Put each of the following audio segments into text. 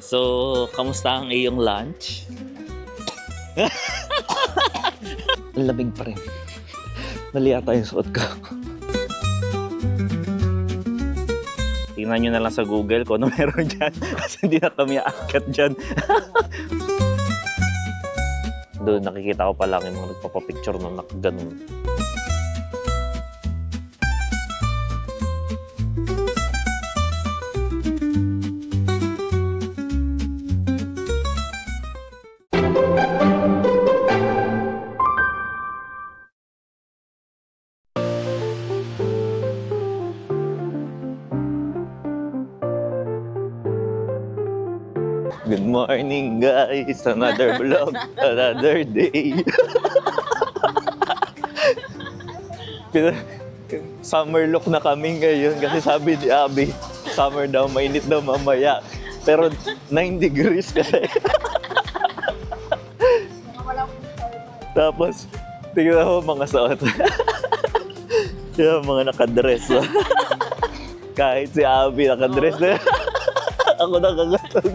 So, kamusta ang iyong lunch? Lamig pa rin. Mali ata yung suot ko. Tingnan nyo na lang sa Google kung ano meron dyan. Kasi hindi na kami aakyat dyan. Doon nakikita ko pa lang yung mga nagpapapicture nung nakaganon. Good morning guys! Another vlog, another day. Summer look na kami ngayon kasi sabi ni Abby, summer daw, mainit daw mamaya. Pero 9 degrees kasi. Tapos, tingnan mo mga suot. Yung mga nakadress. Kahit si Abby nakadress na. Ako nakagatog.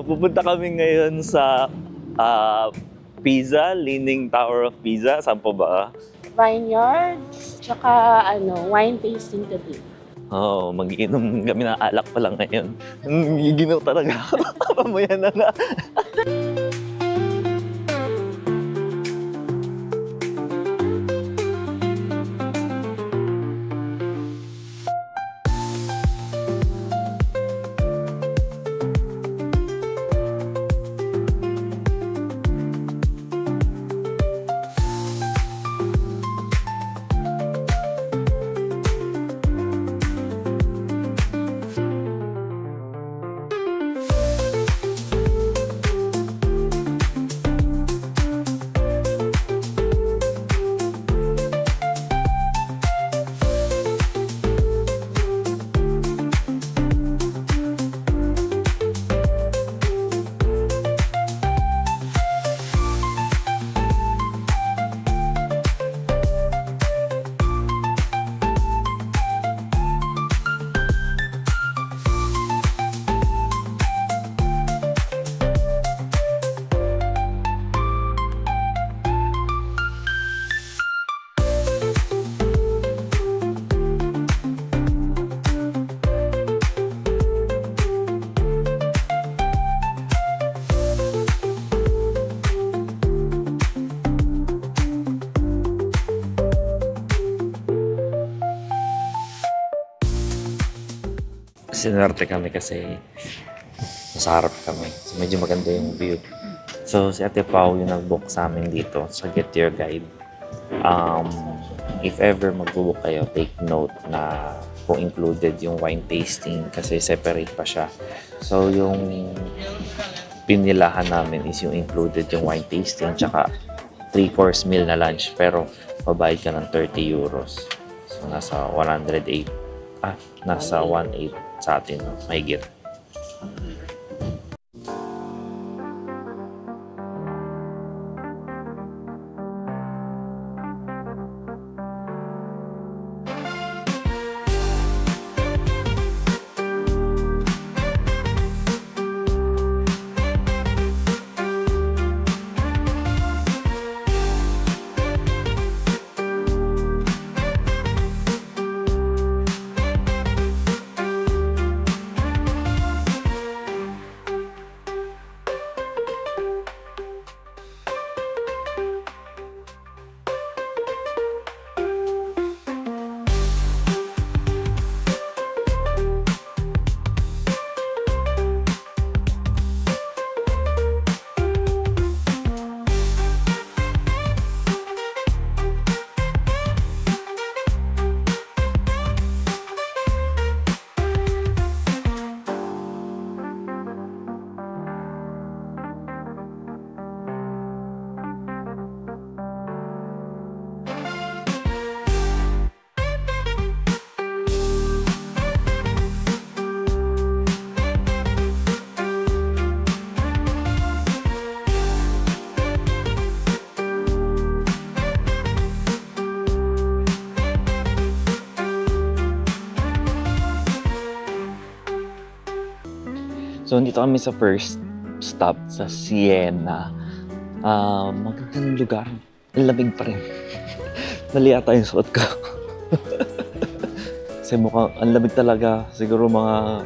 Pupunta kami ngayon sa Pisa, Leaning Tower of Pisa. Saan po ba? Vineyards, tsaka wine tasting today. Oo, mag-iinom kami ng alak pa lang ngayon. Ginaw talaga ako. Mamaya na nga. Sinerte kami kasi nasa harap kami. So, medyo maganda yung view. So, si Ate Pao yung nag-book sa amin dito sa Get Your Guide. If ever mag-book kayo, take note na kung included yung wine tasting kasi separate pa siya. So, yung pinilahan namin is yung included yung wine tasting tsaka 3-course meal na lunch. Pero, babayad ka ng 30 euros. So, nasa 108. Nasa 1.8 sa atin, mahigit. So, dito kami sa first stop sa Siena. Magandang lugar. Ang lamig pa rin. Mali ata yung suot ko. Kasi mukhang ang lamig talaga. Siguro mga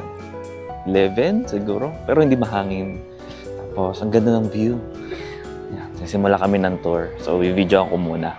11 siguro. Pero hindi mahangin. Tapos, ang ganda ng view. Yan. Sisimula kami ng tour. So, i-video ko muna.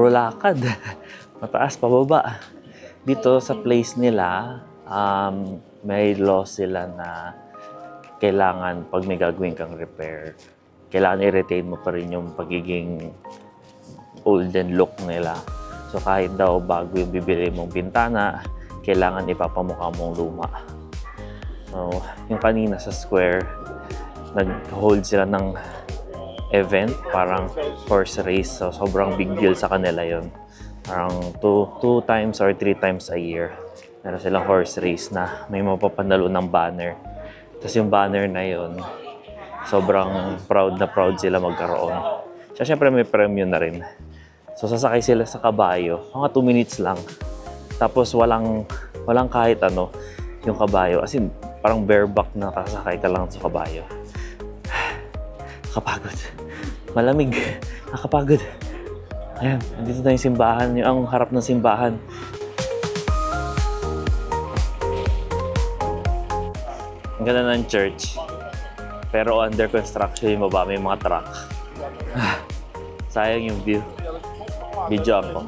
puro lakad. Mataas, pababa. Dito sa place nila, may law sila na kailangan pag may gagawin kang repair, kailangan i-retain mo pa rin yung pagiging olden look nila. So kahit daw bago yung bibili mong bintana, kailangan ipapamukha mong luma. So yung kanina sa Square, nag-hold sila ng event, parang horse race. So sobrang big deal sa kanila yon. Parang two times or 3 times a year. Meron silang horse race na may mapapanalo ng banner. Tapos yung banner na yon, sobrang proud na proud sila magkaroon. So syempre may premium na rin. So sasakay sila sa kabayo, mga 2 minutes lang. Tapos walang kahit ano yung kabayo. As in, parang bareback na kasakay ka lang sa kabayo. Nakapagod. Malamig. Nakapagod. Ayan, dito na yung simbahan. Yung ang harap ng simbahan. Ang ganda ng church. Pero under construction yung baba. May mga truck. Sayang yung view. Video ako.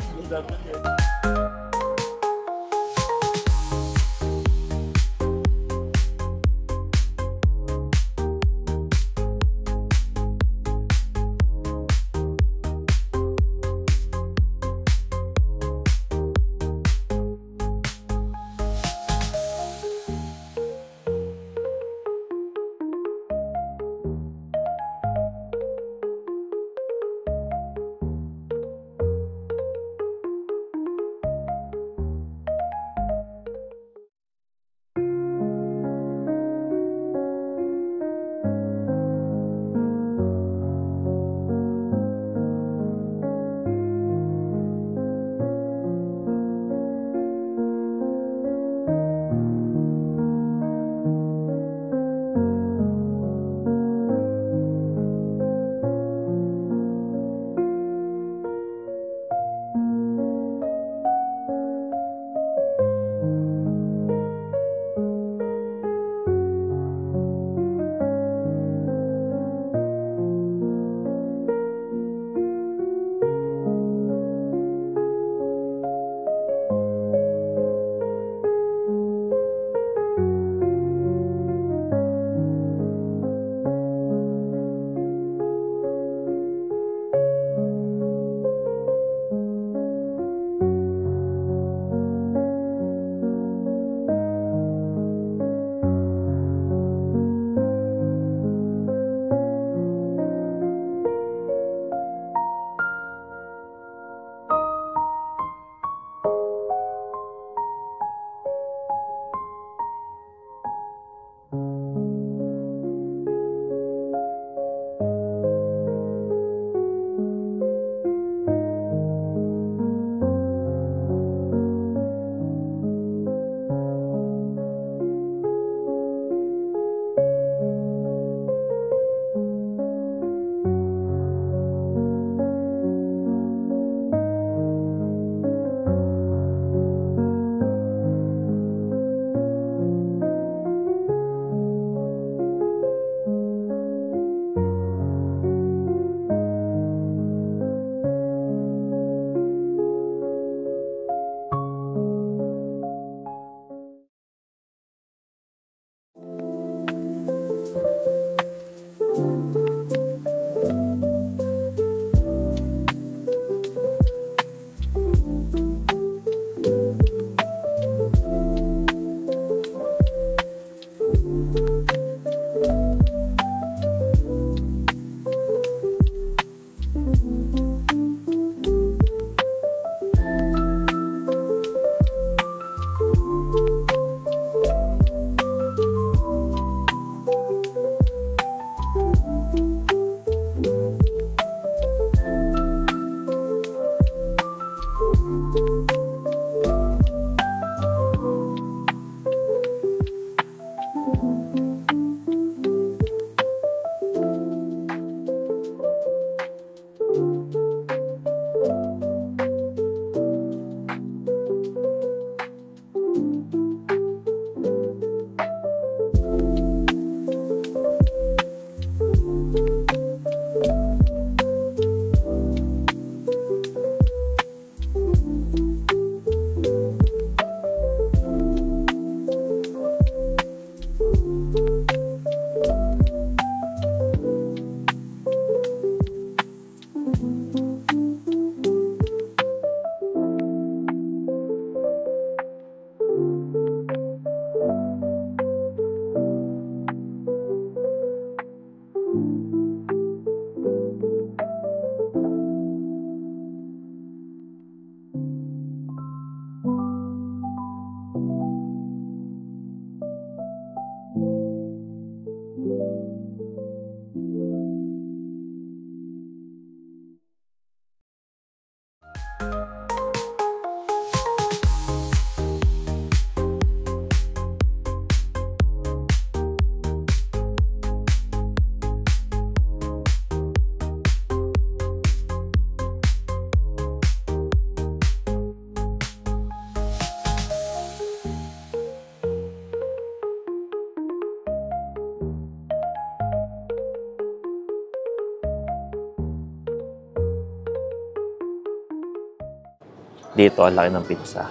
Dito, ang laki ng pizza.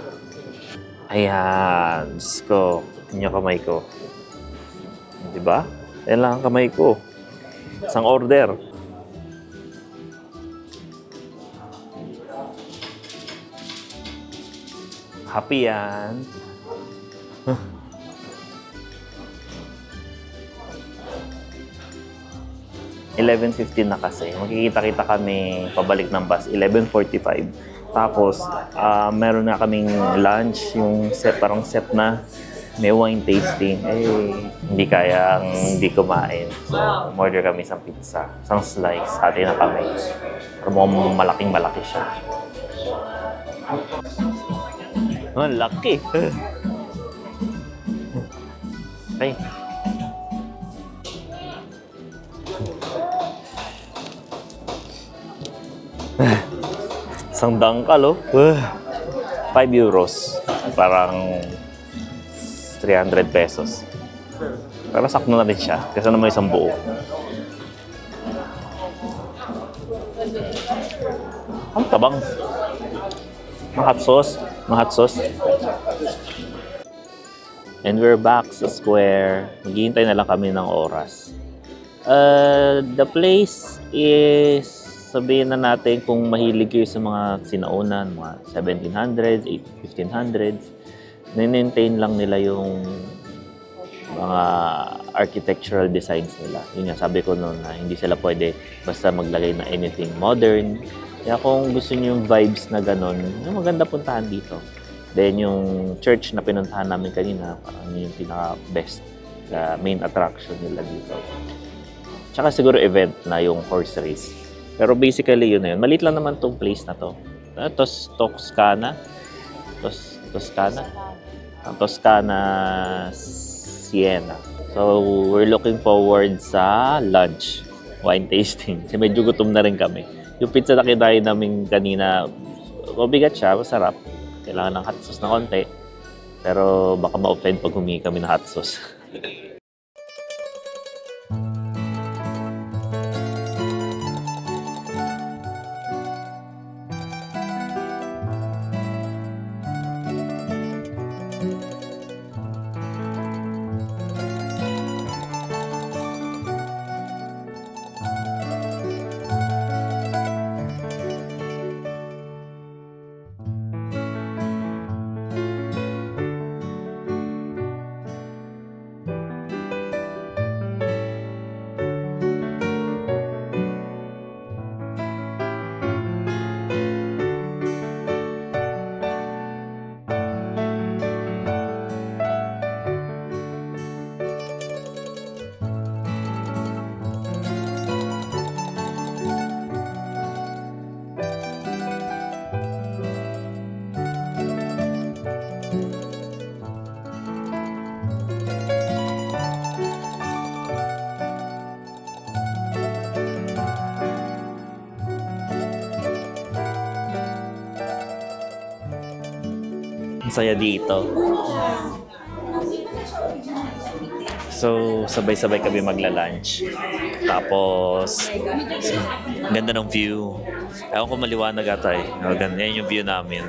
Ayan. Diyos ko. Yun yung kamay ko. Diba? Yan lang ang kamay ko. Isang order. Happy yan. 11:15 na kasi. Magkikita-kita kami pabalik ng bus, 11:45. Tapos, meron na kaming lunch, yung set, parang set na. May wine tasting. Hindi kayang hindi kumain. So, order kami isang pizza. Isang slice. Hati na kami. Pero mukhang malaking-malaki siya. Ang laki. Ay. Isang dangkal, oh. 5 euros. Parang 300 pesos. Pero sakto na rin siya. Kasi naman isang buo. Ang tabang. Hot sauce. Hot sauce. And we're back sa square. Maghihintay na lang kami ng oras. The place is, sabihin na natin kung mahilig kayo sa mga sinaunan, mga 1700s, 1500s, ninmaintain lang nila yung mga architectural designs nila. Yun nga, sabi ko noon na hindi sila pwede basta maglagay na anything modern. Kaya kung gusto niyo yung vibes na ganon, yung maganda puntahan dito. Then yung church na pinuntahan namin kanina, parang yung pinaka-best main attraction nila dito. Tsaka siguro event na yung horse race. Pero basically yun na yun. Maliit lang naman tong place na to. Toscana. Toscana Siena. So we're looking forward sa lunch. Wine tasting. Kasi medyo gutom na rin kami. Yung pizza na kinain namin kanina, mabigat siya, masarap. Kailangan ng hot sauce na konti. Pero baka ma-offend pag humingi kami ng hot sauce. Saya dito. So, sabay-sabay kami magla-lunch. Tapos, ganda ng view. Ewan ko maliwanag ata eh. Yan yung view namin.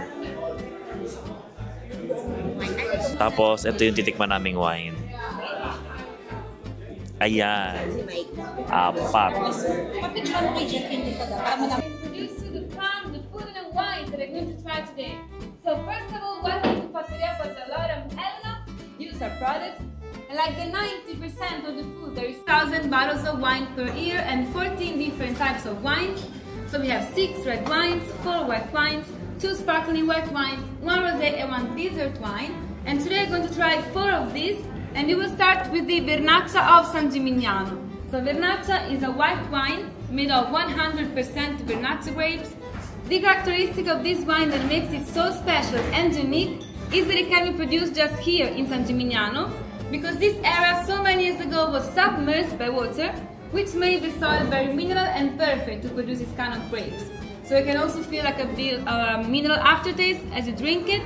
Tapos, ito yung titikman naming wine. Ayan. 4. So first of all, welcome to Fattoria Portallora Elena. Use our products. And like the 90% of the food, there is 1,000 bottles of wine per year and 14 different types of wines. So we have 6 red wines, 4 white wines, 2 sparkling white wines, 1 rosé and 1 dessert wine. And today we're going to try 4 of these. And we will start with the Vernaccia of San Gimignano. So Vernaccia is a white wine made of 100% Vernaccia grapes. The characteristic of this wine that makes it so special and unique is that it can be produced just here in San Gimignano, because this area so many years ago was submerged by water, which made the soil very mineral and perfect to produce this kind of grapes. So you can also feel like a mineral aftertaste as you drink it.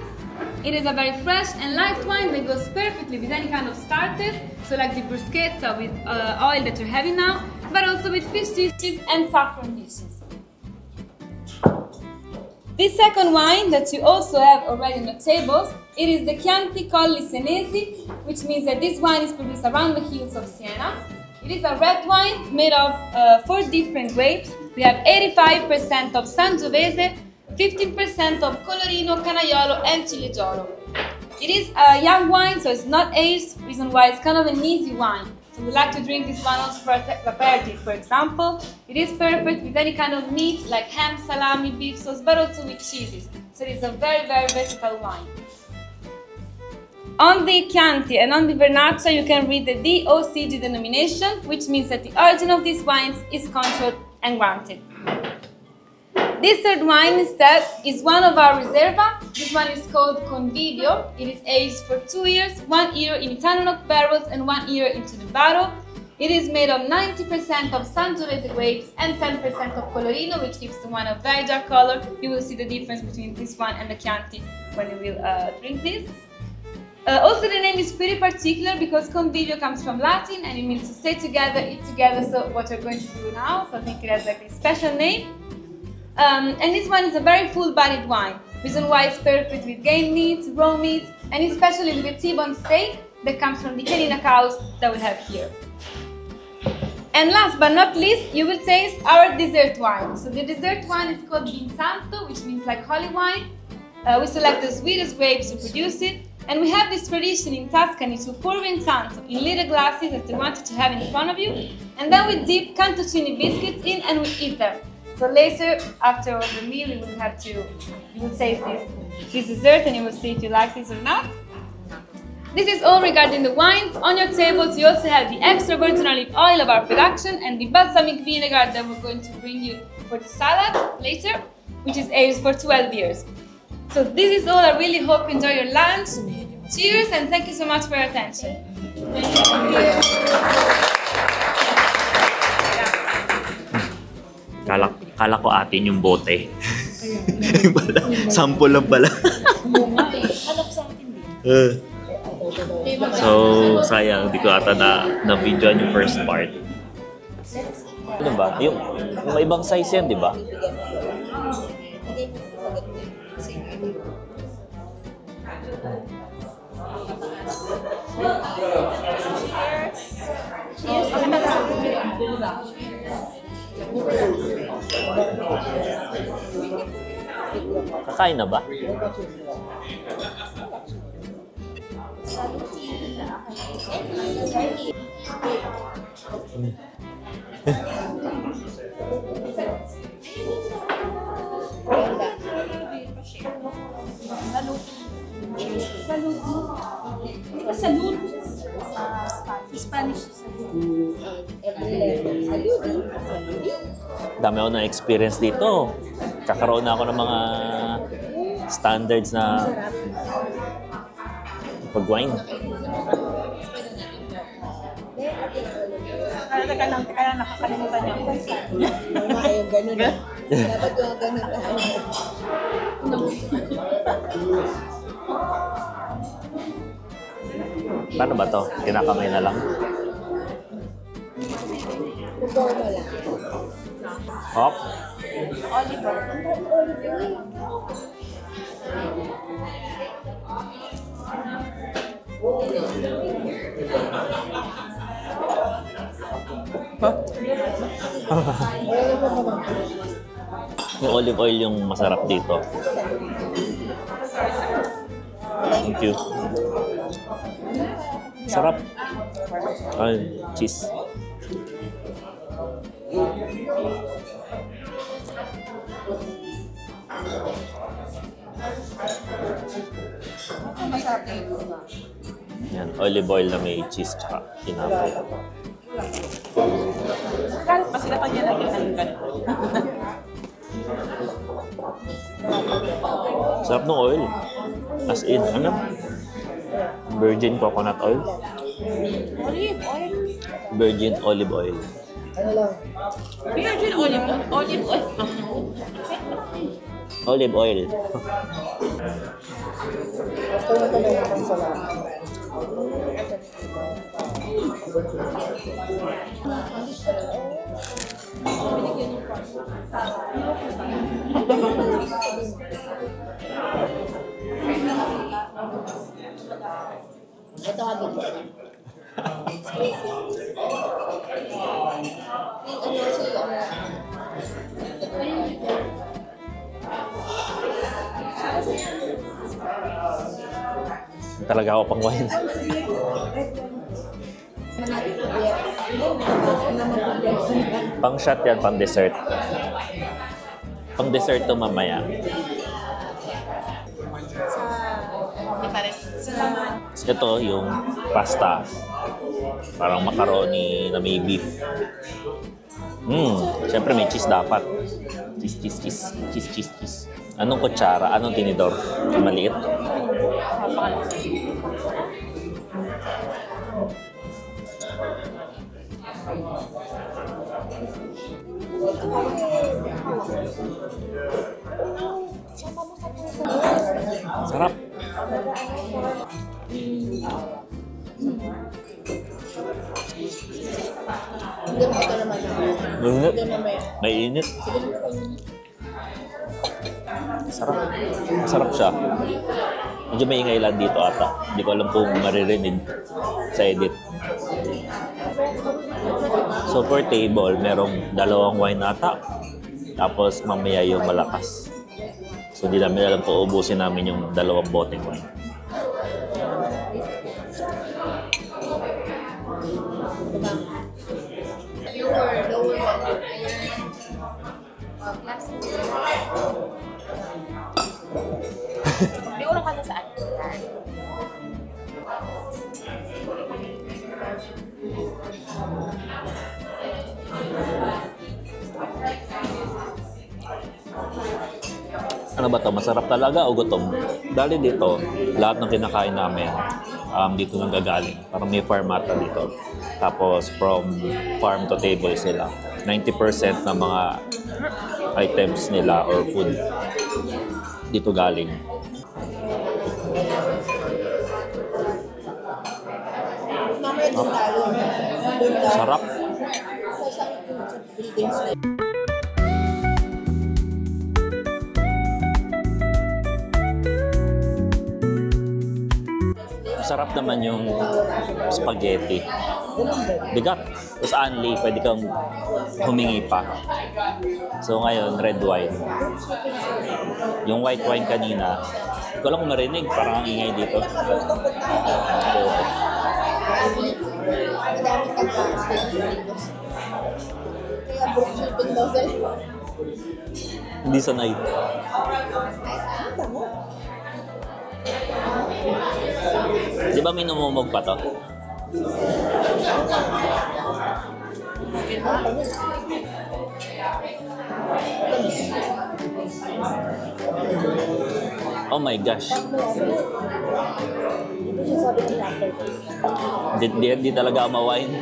It is a very fresh and light wine that goes perfectly with any kind of starters, so like the bruschetta with oil that you're having now, but also with fish dishes and saffron dishes. This second wine that you also have already on the tables, it is the Chianti Colli Senesi, which means that this wine is produced around the hills of Siena. It is a red wine made of 4 different grapes. We have 85% of Sangiovese, 15% of Colorino, Canaiolo, and Ciliegiolo. It is a young wine, so it's not aged, reason why it's kind of an easy wine. So we like to drink this one also for aperitif, for example. It is perfect with any kind of meat like ham, salami, beef sauce, but also with cheeses. So it is a very, very versatile wine. On the Chianti and on the Vernaccia, you can read the DOCG denomination, which means that the origin of these wines is controlled and granted. This third wine instead is one of our Reserva. This one is called Convivio. It is aged for 2 years, 1 year in Italian oak barrels and 1 year into the barrel. It is made of 90% of Sangiovese grapes and 10% of Colorino, which gives the wine a very dark color. You will see the difference between this one and the Chianti when you will drink this. Also, the name is pretty particular because Convivio comes from Latin and it means to stay together, eat together. So what we're going to do now, so I think it has like a special name. And this one is a very full-bodied wine, reason why it's perfect with game meat, raw meat, and especially with the T-bone steak that comes from the Chianina cows that we have here. And last but not least, you will taste our dessert wine. So the dessert wine is called Vin Santo, which means like holy wine. We select the sweetest grapes to produce it, and we have this tradition in Tuscany to pour Vin Santo in little glasses that we wanted to have in front of you, and then we dip cantuccini biscuits in and we eat them. So later, after the meal, you will taste this dessert and you will see if you like this or not. This is all regarding the wines. On your tables, you also have the extra virgin olive oil of our production and the balsamic vinegar that we're going to bring you for the salad later, which is aged for 12 years. So this is all. I really hope you enjoy your lunch. Cheers and thank you so much for your attention. Kala ko atin yung bote. Sample lang pala. So, sayang, di ko ata na-videoan yung first part. Ano ba? Yung ibang size yan, di ba? Kakain na ba? Salud. Spanish. Dami ako na experience dito. Kakaroon na ako ng mga standards na pag-wine. Kaya nakakalimutan niya. Ayaw ganun. Dapat yung ganun tayo. Paano ba to? Kinakamay na lang? Pupor mo lang. Hop? Oliver. Yung olive oil yung masarap dito. Thank you. Sarap. Ay, cheese. Yan, olive oil na may cheese tsaka tinapay. Kahit pa sila kanya lagi ng ganito. Sarap ng oil. As in, ano? Virgin coconut oil? Olive oil. Virgin olive oil. Ano lang? Virgin olive oil. Olive oil. Olive oil. Ito na talaga akong salamat. Ito ka dito. Talaga ako pang wine. Pang shot yan, pang dessert. Pang dessert to mamaya. Ito yung pasta. Parang macaroni na may beef. Siyempre may cheese dapat. Cheese. Anong kutsara? Anong tinidor? Maliit? Sarap. Mainit. May init. Sarap. Sarap siya. Medyo maingay lang dito ata. Hindi ko alam kung maririnig sa edit. So per table, merong 2 wine ata. Tapos mamaya yung malakas. So hindi namin alam kung ubusin namin yung 2 boteng wine. May ulo ka na saan? Ano ba to? Masarap talaga o gutom? Dahil dito, lahat ng kinakain namin dito nang gagaling. Parang may farm ata dito. Tapos from farm to table sila. 90% ng mga items nila or food dito galing. Mamaya din tayo. Sarap. Sa buildings na Sarap naman yung spaghetti. Bigat. Tapos only, pwede kang humingi pa. So ngayon, red wine. Yung white wine kanina, hindi ko lang kung marinig, parang ang ingay dito. madaming advance na dito. Kaya bookkeeping daw sila. Hindi sanay. Di ba minumumog pa to? Oh my gosh. Di talaga ako ma-wine.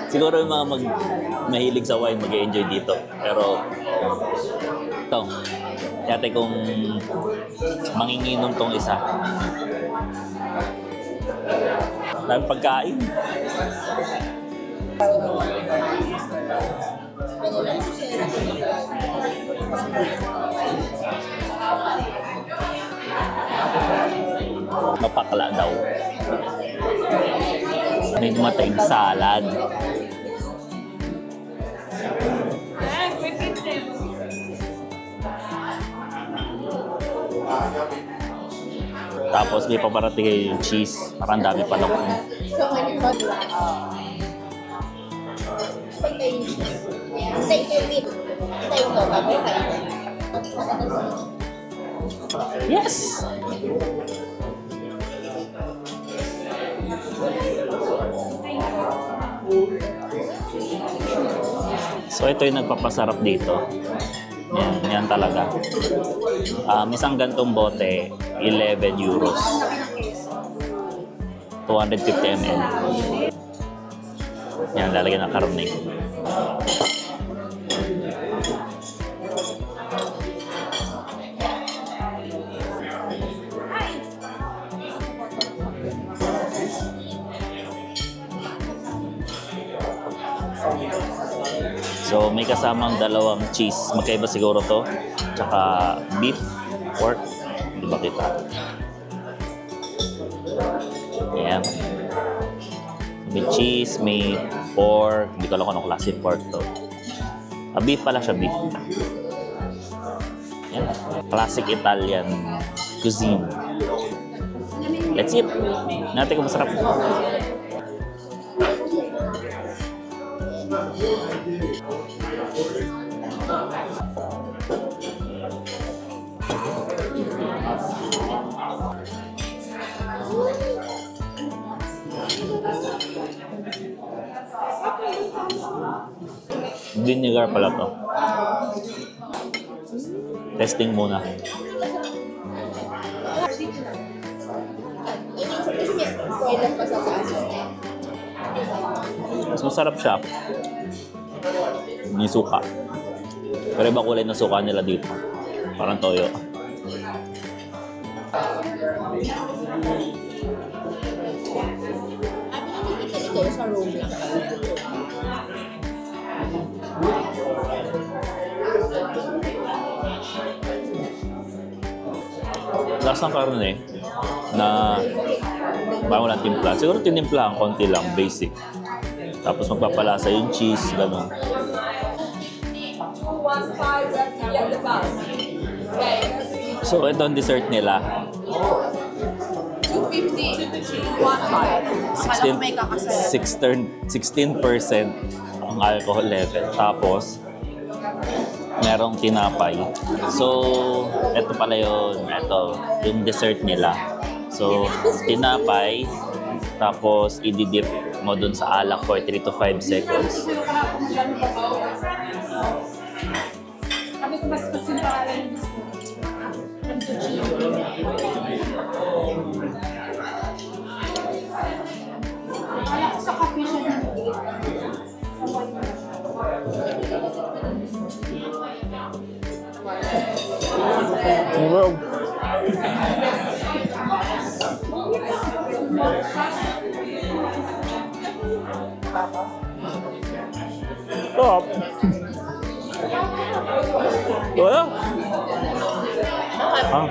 Siguro yung mga mahilig sa wine mag-enjoy dito. Pero ito, yate kung manginginom tong isa. Dahil pagkain. Mapakla daw. May dumatayong salad. Tapos may paparating yung cheese. Parang dami pa lang. So, when you got pag kayo yung cheese, take your meat. Take ito, bago kayo. Yes! So ito yung nagpapasarap dito. Yan talaga. Isang gantong bote, 11 euros. 250 ml. Yan, lalagyan ng karne. So So, may kasamang dalawang cheese. Magkaiba siguro to. Tsaka beef, pork. Di ba kita? Ayan. May cheese, may pork. Hindi ko alam kung anong klase pork to. Beef pala siya, beef. Ayan. Classic Italian cuisine. Let's eat. Natin kung masarap. Vinegar pala to. Testing muna. Mas masarap siya. May suka. Pero iba kulay ng suka nila dito. Parang toyo. Ito sa room lang. Lasang karne na parang walang timpla. Siguro tinimplahan konti lang, basic. Tapos magpapalasa yung cheese, gano'n. So, ito ang dessert nila. 16% ang alcohol level. Tapos, merong tinapay. So, ito pala yun. Ito, yung dessert nila. So, tinapay, tapos i-dip mo dun sa alak for 3 to 5 seconds. Kami ko mas yung pangalan ng biscuit. Kala ko sa coffee siya ng Stop! Wala? Ah.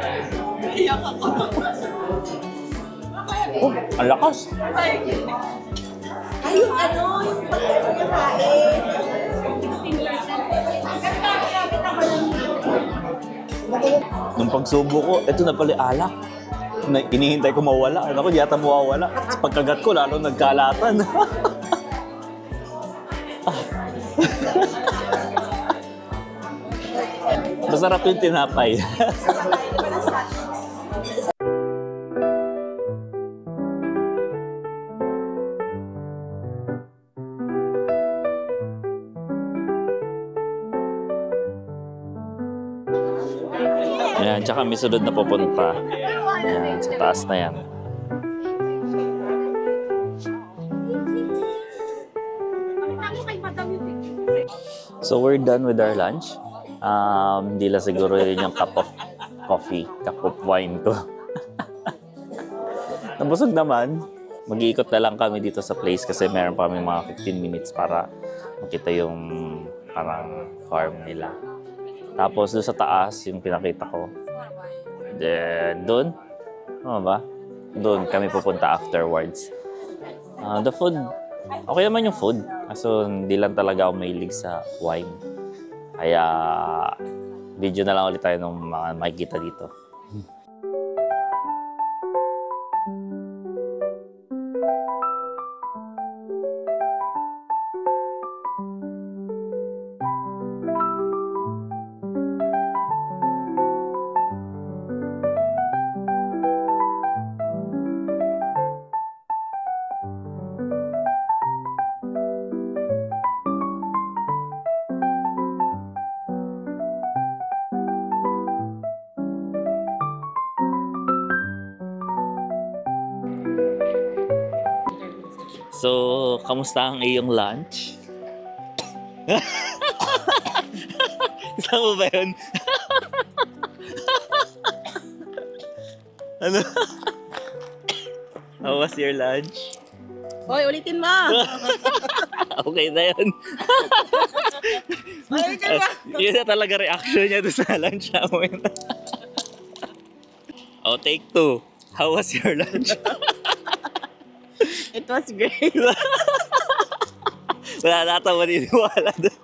Oh, ang lakas! Ay, yung ano, yung pagkain niya kain. 16%. Nung pagsubo ko, ito na pala alak. Inihintay ko mawala. Ako, di yata mawawala. Sa pagkagat ko, lalo nagkalatan. Masarap yung tinapay. Ayan, tsaka may sunod na pupunta. Ayan, sa taas na yan. So we're done with our lunch. Hindi lang siguro yun yung cup of coffee, cup of wine ko. Nabusog naman. Mag-iikot na lang kami dito sa place kasi meron pa kami mga 15 minutes para makita yung parang farm nila. Tapos doon sa taas, yung pinakita ko. Then, doon. Ano ba? Doon kami pupunta afterwards. The food, okay naman yung food. Kaso hindi lang talaga ako mahilig sa wine. Kaya, video na lang ulit tayo ng mga makikita dito. So, kamusta ang iyong lunch? Saan mo ba yun? Ano? How was your lunch? Hoy, ulitin mo! Okay na yun. Yun na talaga reaction niya doon sa lunch namin. Oh, take 2. How was your lunch? It was great. Wala na ata maniniwala doon.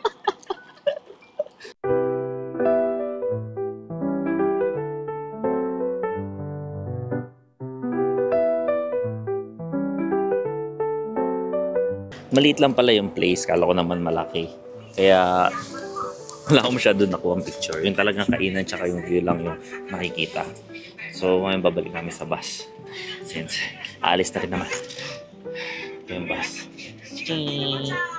Maliit lang pala yung place. Kala ko naman malaki. Kaya wala ko masyado nakuha ang picture. Yung talagang kainan tsaka yung view lang yung makikita. So ngayon babalik namin sa bus. Since aalis na rin naman. Ito yung bus. Ching!